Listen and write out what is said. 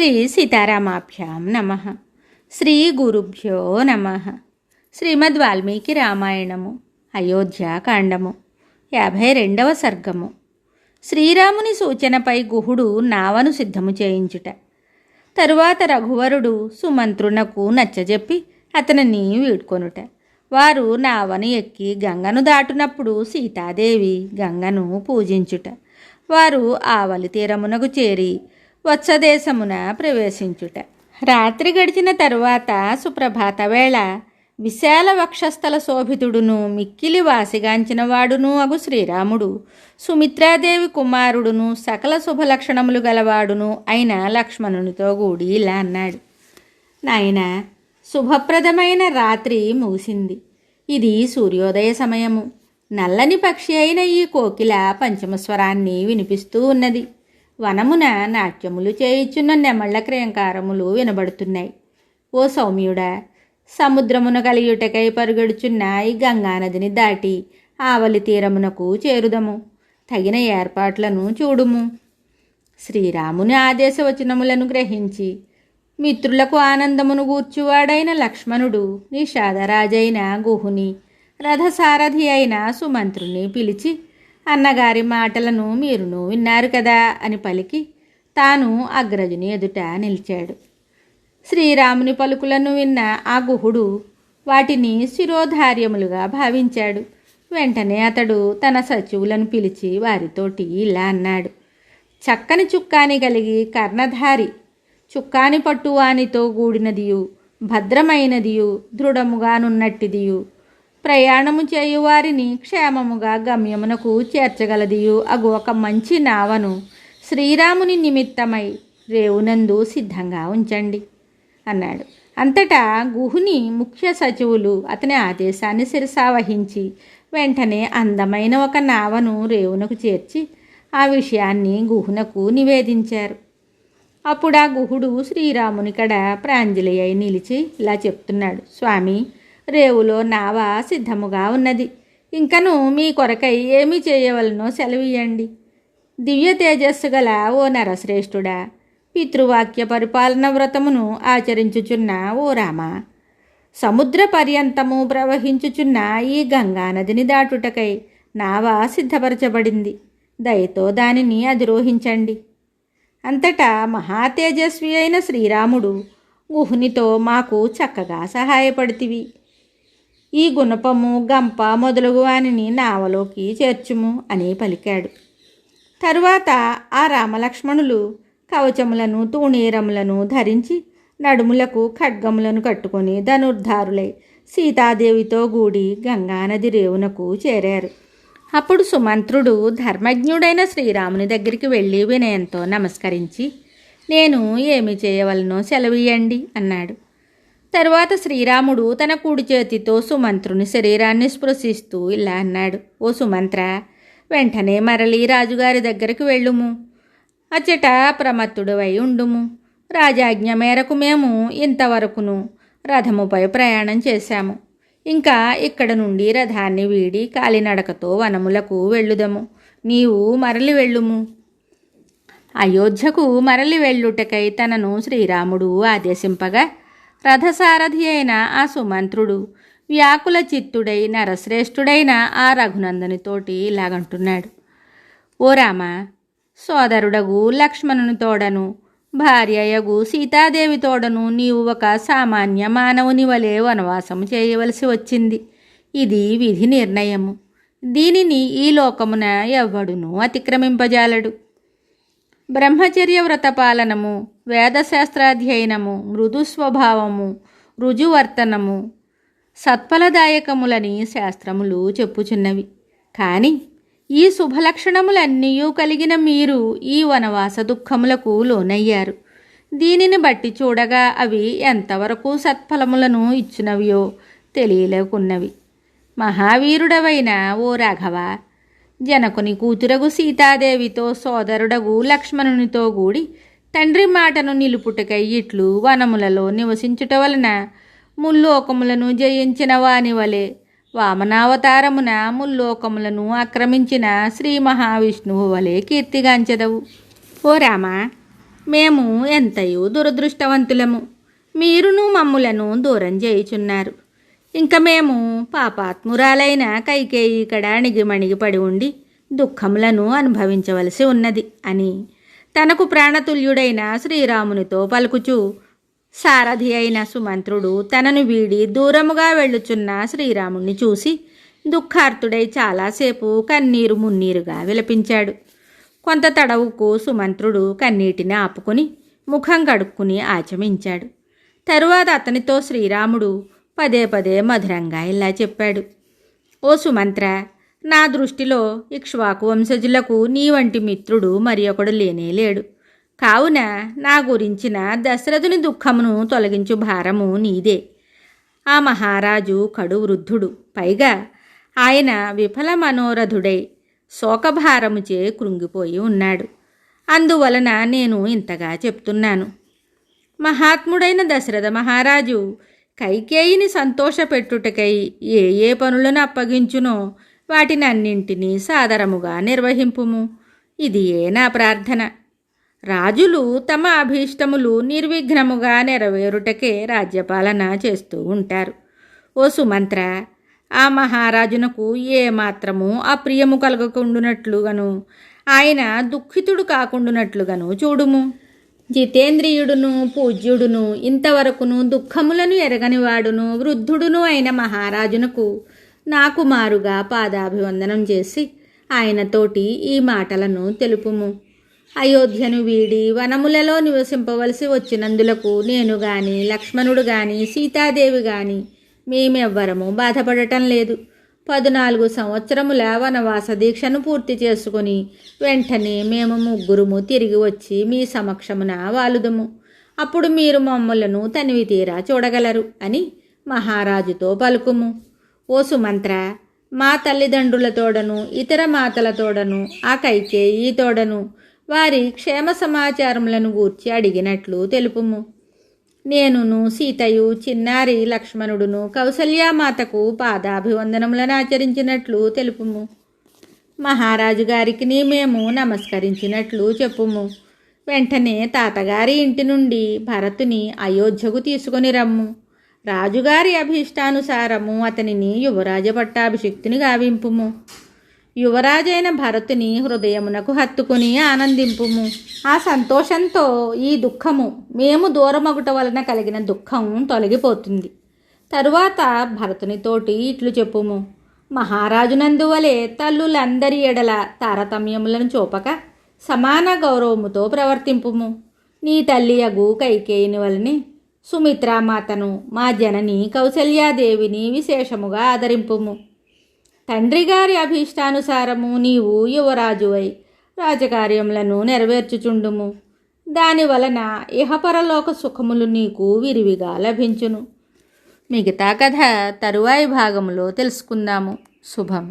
శ్రీ సీతారామాభ్యాం నమః. శ్రీ గురుభ్యో నమః. శ్రీమద్ వాల్మీకి రామాయణము అయోధ్యాకాండము 52వ సర్గము. శ్రీరాముని సూచనపై గుహుడు నావను సిద్ధము చేయించుట. తరువాత రఘువరుడు సుమంత్రునకు నచ్చజెప్పి అతనిని వీడ్కొనుట. వారు నావను ఎక్కి గంగను దాటునప్పుడు సీతాదేవి గంగను పూజించుట. వారు ఆవలి తీరమునకు చేరి వత్సదేశమున ప్రవేశించుట. రాత్రి గడిచిన తరువాత సుప్రభాత వేళ విశాల వక్షస్థల శోభితుడును మిక్కిలి వాసిగాంచిన వాడును అగు శ్రీరాముడు సుమిత్రాదేవి కుమారుడును సకల శుభలక్షణములు గలవాడును అయిన లక్ష్మణునితో కూడి ఇలా అన్నాడు: నాయనా, శుభప్రదమైన రాత్రి ముగిసింది. ఇది సూర్యోదయ సమయము. నల్లని పక్షి అయిన ఈ కోకిల పంచమస్వరాన్ని వినిపిస్తూ ఉన్నది. వనమున నాట్యములు చేయుచున్న నెమళ్ల క్రయంకారములు వినబడుతున్నాయి. ఓ సౌమ్యుడా, సముద్రమున కలియుటకై పరుగెడుచున్న ఈ గంగానదిని దాటి ఆవలి తీరమునకు చేరుదము. తగిన ఏర్పాట్లను చూడుము. శ్రీరాముని ఆదేశవచనములను గ్రహించి మిత్రులకు ఆనందమును గూర్చువాడైన లక్ష్మణుడు నిషాదరాజైన గుహుని, రథసారథి అయిన సుమంత్రుని పిలిచి, అన్నగారి మాటలను మీరును విన్నారు కదా అని పలికి తాను అగ్రజుని ఎదుట నిలిచాడు. శ్రీరాముని పలుకులను విన్న ఆ గుహుడు వాటిని శిరోధార్యములుగా భావించాడు. వెంటనే అతడు తన సచివులను పిలిచి వారితోటి ఇలా అన్నాడు: చక్కని చుక్కాని కలిగి కర్ణధారి, చుక్కాని పట్టువానితో కూడినదియు భద్రమైనదియు దృఢముగానున్నట్టిదియు ప్రయాణము చేయువారిని క్షేమముగా గమ్యమునకు చేర్చగలదియు అగు ఒక మంచి నావను శ్రీరాముని నిమిత్తమై రేవునందు సిద్ధంగా ఉంచండి అన్నాడు. అంతటా గుహుని ముఖ్య సచివులు అతని ఆదేశాన్ని శిరసావహించి వెంటనే అందమైన ఒక నావను రేవునకు చేర్చి ఆ విషయాన్ని గుహునకు నివేదించారు. అప్పుడు ఆ గుహుడు శ్రీరాముని కడ ప్రాంజలి అయి నిలిచి ఇలా చెప్తున్నాడు: స్వామి, రేవులో నావ సిద్ధముగా ఉన్నది. ఇంకను మీ కొరకై ఏమి చేయవలనో సెలవియండి. దివ్య తేజస్సు గల ఓ నరశ్రేష్ఠుడా, పితృవాక్య పరిపాలన వ్రతమును ఆచరించుచున్న ఓ రామ, సముద్ర పర్యంతము ప్రవహించుచున్న ఈ గంగానదిని దాటుటకై నావ సిద్ధపరచబడింది. దయతో దానిని అధిరోహించండి. అంతటా మహాతేజస్వి అయిన శ్రీరాముడు గుహునితో మాకు చక్కగా సహాయపడితివి. ఈ గుణపము, గంప మొదలగు వానిని నావలోకి చేర్చుము అని పలికాడు. తరువాత ఆ రామలక్ష్మణులు కవచములను తూణీరములను ధరించి నడుములకు ఖడ్గములను కట్టుకొని ధనుర్ధారులై సీతాదేవితో గూడి గంగానది రేవునకు చేరారు. అప్పుడు సుమంత్రుడు ధర్మజ్ఞుడైన శ్రీరాముని దగ్గరికి వెళ్ళి వినయంతో నమస్కరించి, నేను ఏమి చేయవలనో సెలవియండి అన్నాడు. తరువాత శ్రీరాముడు తన కుడి చేతితో సుమంత్రుని శరీరాన్ని స్పృశిస్తూ ఇలా అన్నాడు: ఓ సుమంత్ర, వెంటనే మరలి రాజుగారి దగ్గరికి వెళ్ళుము. అచ్చట ప్రమత్తుడవై ఉండుము. రాజాజ్ఞ మేరకు మేము ఇంతవరకును రథముపై ప్రయాణం చేశాము. ఇంకా ఇక్కడ నుండి రథాన్ని వీడి కాలినడకతో వనములకు వెళ్ళుదము. నీవు మరలి వెళ్ళుము. అయోధ్యకు మరలి వెళ్ళుటకై తనను శ్రీరాముడు ఆదేశింపగా రథసారథి అయిన ఆ సుమంత్రుడు వ్యాకుల చిత్తుడై నరశ్రేష్ఠుడైన ఆ రఘునందనితోటి ఇలాగంటున్నాడు: ఓ రామ, సోదరుడగు లక్ష్మణుని తోడను భార్యయగు సీతాదేవి తోడను నీవు ఒక సామాన్య మానవుని వలె వనవాసము చేయవలసి వచ్చింది. ఇది విధి నిర్ణయము. దీనిని ఈ లోకమున ఎవ్వడునూ అతిక్రమింపజాలడు. బ్రహ్మచర్య వ్రతపాలనము, వేదశాస్త్రాధ్యయనము, మృదు స్వభావము, రుజువర్తనము సత్ఫలదాయకములని శాస్త్రములు చెప్పుచున్నవి. కానీ ఈ శుభలక్షణములన్నీ కలిగిన మీరు ఈ వనవాస దుఃఖములకు లోనయ్యారు. దీనిని బట్టి చూడగా అవి ఎంతవరకు సత్ఫలములను ఇచ్చినవియో తెలియలేకున్నవి. మహావీరుడవైన ఓ రాఘవ, జనకుని కూతురగు సీతాదేవితో సోదరుడగు లక్ష్మణునితో కూడి తండ్రి మాటను నిలుపుటకై ఇట్లు వనములలో నివసించుట వలన ముల్లోకములను జయించిన వాని వలె వామనావతారమున ముల్లోకములను ఆక్రమించిన శ్రీ మహావిష్ణువు వలె కీర్తిగాంచెదవు. ఓ రామ, మేము ఎంతయో దురదృష్టవంతులము. మీరును మమ్ములను దూరం చేయుచున్నారు. ఇంక మేము పాపాత్మురాలైన కైకేయి ఇక్కడ అణిగిమణిగి పడి ఉండి దుఃఖములను అనుభవించవలసి ఉన్నది అని తనకు ప్రాణతుల్యుడైన శ్రీరామునితో పలుకుచూ సారథి అయిన సుమంత్రుడు తనను వీడి దూరముగా వెళ్ళుచున్న శ్రీరాముణ్ణి చూసి దుఃఖార్తుడై చాలాసేపు కన్నీరు మున్నీరుగా విలపించాడు. కొంత తడవుకు సుమంత్రుడు కన్నీటిని ఆపుకుని ముఖం కడుక్కుని ఆచమించాడు. తరువాత అతనితో శ్రీరాముడు పదే పదే మధురంగా ఇలా చెప్పాడు. ఓ సుమంత్ర, నా దృష్టిలో ఇక్ష్వాకు వంశజులకు నీ వంటి మిత్రుడు మరి ఒకడు లేనేలేడు. కావున నా గురించిన దశరథుని దుఃఖమును తొలగించు భారము నీదే. ఆ మహారాజు కడు వృద్ధుడు. పైగా ఆయన విఫల మనోరథుడై శోకభారముచే కృంగిపోయి ఉన్నాడు. అందువలన నేను ఇంతగా చెప్తున్నాను. మహాత్ముడైన దశరథ మహారాజు కైకేయిని సంతోషపెట్టుటకై ఏ ఏ పనులను అప్పగించునో వాటిని అన్నింటినీ సాదరముగా నిర్వహింపుము. ఇది నా ప్రార్థన. రాజులు తమ అభీష్టములు నిర్విఘ్నముగా నెరవేరుటకే రాజ్యపాలన చేస్తూ ఉంటారు. ఓ సుమంత్ర, ఆ మహారాజునకు ఏమాత్రము అప్రియము కలగకుండునట్లుగాను ఆయన దుఃఖితుడు కాకుండునట్లుగాను చూడుము. జితేంద్రియుడును పూజ్యుడును ఇంతవరకును దుఃఖములను ఎరగనివాడును వృద్ధుడును అయిన మహారాజునకు నాకు మారుగా పాదాభివందనం చేసి ఆయనతోటి ఈ మాటలను తెలుపుము. అయోధ్యను వీడి వనములలో నివసింపవలసి వచ్చినందులకు నేను గాని లక్ష్మణుడు గాని సీతాదేవి గాని మేమెవ్వరము బాధపడటం లేదు. 14 సంవత్సరముల వనవాస దీక్షను పూర్తి చేసుకుని వెంటనే మేము ముగ్గురుము తిరిగి వచ్చి మీ సమక్షమున వాలుదము. అప్పుడు మీరు మమ్మలను తనివి తీరా చూడగలరు అని మహారాజుతో పలుకుము. ఓ సుమంత్ర, మా తల్లిదండ్రులతోడను ఇతర మాతలతోడను ఆ కైకేయి తోడను వారి క్షేమ సమాచారములను గూర్చి అడిగినట్లు తెలుపుము. నేనును సీతయు చిన్నారి లక్ష్మణుడును కౌసల్యామాతకు పాదాభివందనములను ఆచరించినట్లు తెలుపుము. మహారాజు గారికి మేము నమస్కరించినట్లు చెప్పుము. వెంటనే తాతగారి ఇంటి నుండి భరతుని అయోధ్యకు తీసుకొని రమ్ము. రాజుగారి అభీష్టానుసారము అతనిని యువరాజ పట్టాభిషిక్తుని గావింపుము. యువరాజైన భరతుని హృదయమునకు హత్తుకుని ఆనందింపుము. ఆ సంతోషంతో ఈ దుఃఖము, మేము దూరమగుట వలన కలిగిన దుఃఖం తొలగిపోతుంది. తరువాత భరతునితోటి ఇట్లు చెప్పుము. మహారాజునందువలే తల్లులందరి ఎడల తారతమ్యములను చూపక సమాన గౌరవముతో ప్రవర్తింపుము. నీ తల్లి అగు కైకేయిని వలనే సుమిత్రామాతను, మా జనని కౌసల్యాదేవిని విశేషముగా ఆదరింపుము. తండ్రి గారి అభీష్టానుసారము నీవు యువరాజువై రాజకార్యములను నెరవేర్చుచుండుము. దానివలన ఇహపరలోక సుఖములు నీకు విరివిగా లభించును. మిగతా కథ తరువాయి భాగములో తెలుసుకుందాము. శుభం.